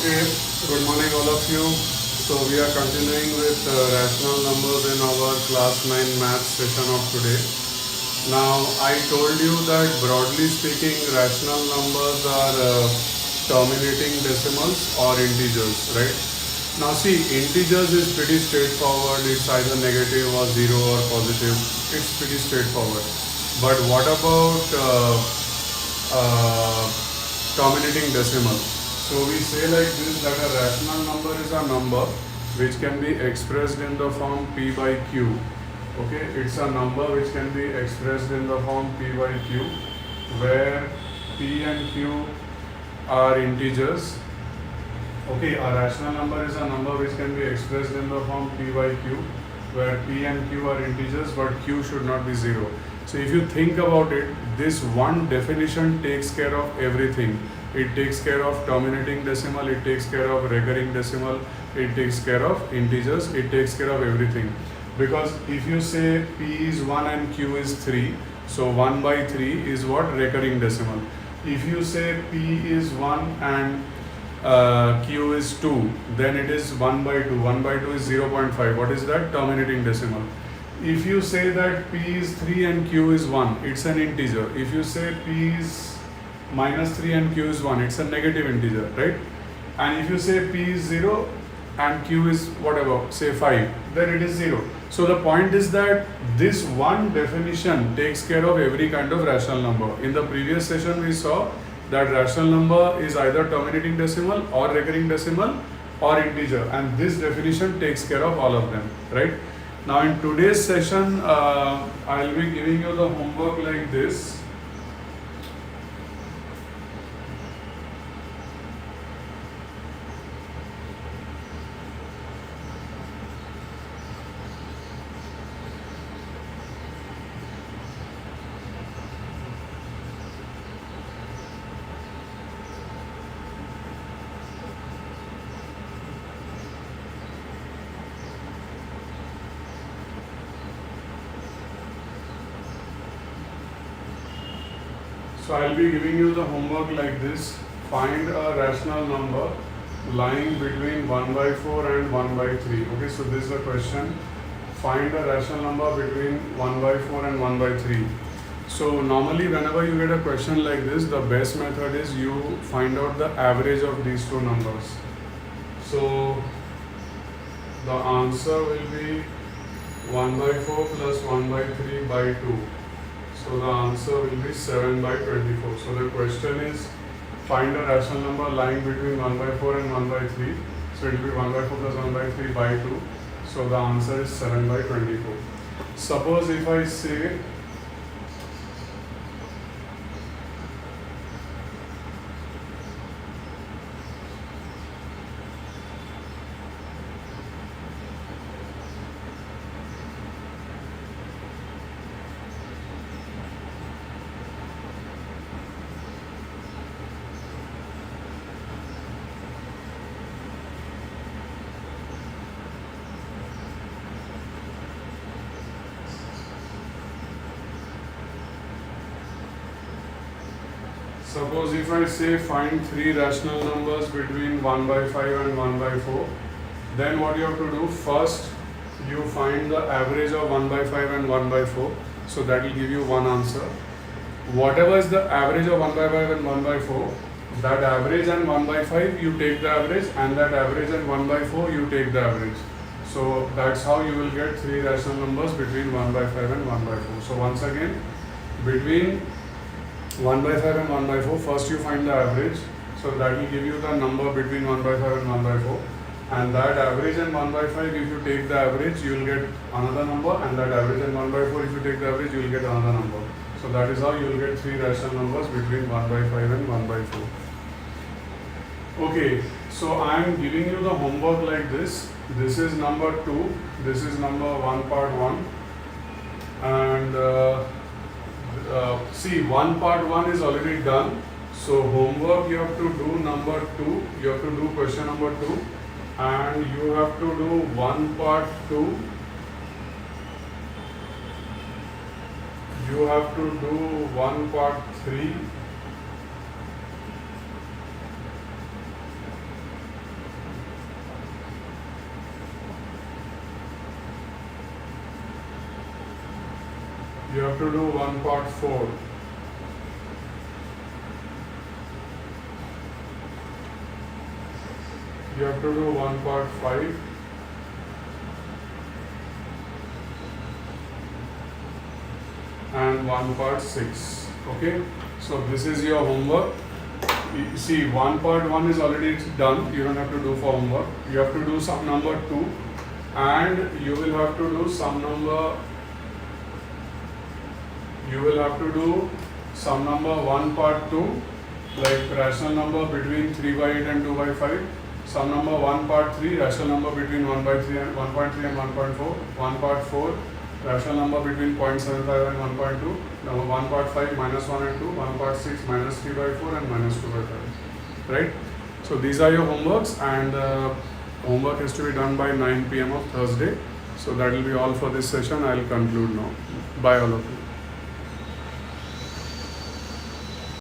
Okay, good morning all of you. So we are continuing with rational numbers in our class 9 math session of today. Now I told you that broadly speaking rational numbers are terminating decimals or integers, right? Now see, integers is pretty straightforward. It's either negative or zero or positive. It's pretty straightforward. But what about terminating decimal? So we say like this, that a rational number is a number which can be expressed in the form p by q. Okay, it's a number which can be expressed in the form p by q, where p and q are integers. Okay, a rational number is a number which can be expressed in the form p by q, where p and q are integers, but q should not be zero. So if you think about it, this one definition takes care of everything. It takes care of terminating decimal, it takes care of recurring decimal, it takes care of integers, it takes care of everything. Because if you say p is 1 and q is 3, so 1 by 3 is what? Recurring decimal. If you say p is 1 and q is 2, then it is 1 by 2. 1 by 2 is 0.5. What is that? Terminating decimal. If you say that p is 3 and q is 1, it's an integer. If you say p is minus 3 and q is 1, it's a negative integer, right? And if you say p is 0 and q is whatever, say 5, then it is 0. So the point is that this one definition takes care of every kind of rational number. In the previous session we saw that rational number is either terminating decimal or recurring decimal or integer, and this definition takes care of all of them, right? Now in today's session I'll be giving you the homework like this. So I'll be giving you the homework like this. Find a rational number lying between 1 by 4 and 1 by 3. Okay, so this is the question. Find a rational number between 1 by 4 and 1 by 3. So normally whenever you get a question like this, the best method is you find out the average of these two numbers. So the answer will be 1 by 4 plus 1 by 3 by 2. So the answer will be 7 by 24. So the question is, find a rational number lying between 1 by 4 and 1 by 3. So it will be 1 by 4 plus 1 by 3 by 2. So the answer is 7 by 24. Suppose if I say Suppose if I say find three rational numbers between 1 by 5 and 1 by 4, then what you have to do, first you find the average of 1 by 5 and 1 by 4, so that will give you one answer. Whatever is the average of 1 by 5 and 1 by 4, that average and 1 by 5 you take the average, and that average and 1 by 4 you take the average. So that's how you will get three rational numbers between 1 by 5 and 1 by 4. So once again, between 1 by 5 and 1 by 4, first you find the average, so that will give you the number between 1 by 5 and 1 by 4, and that average and 1 by 5, if you take the average you will get another number, and that average and 1 by 4, if you take the average you will get another number. So that is how you will get three rational numbers between 1 by 5 and 1 by 4. Okay, so I am giving you the homework like this. This is number 2, this is number 1 part 1, and see, 1 part 1 is already done. So homework you have to do number 2, you have to do question number 2, and you have to do 1 part 2, you have to do 1 part 3, You have to do 1 part 4. You have to do 1 part 5. And 1 part 6. Okay, so this is your homework. See, 1 part 1 is already done. You don't have to do for homework. You have to do sum number 2, and you will have to do sum number. You will have to do sum number 1 part 2, like rational number between 3 by 8 and 2 by 5. Sum number 1 part 3, rational number between 1 by 3 and 1.3 and 1.4. 1 part 4, rational number between 0.75 and 1.2. Number 1 part 5, minus 1 and 2. 1 part 6, minus 3 by 4 and minus 2 by 5. Right? So these are your homeworks, and homework has to be done by 9 p.m. of Thursday. So that will be all for this session. I will conclude now. Bye all of you.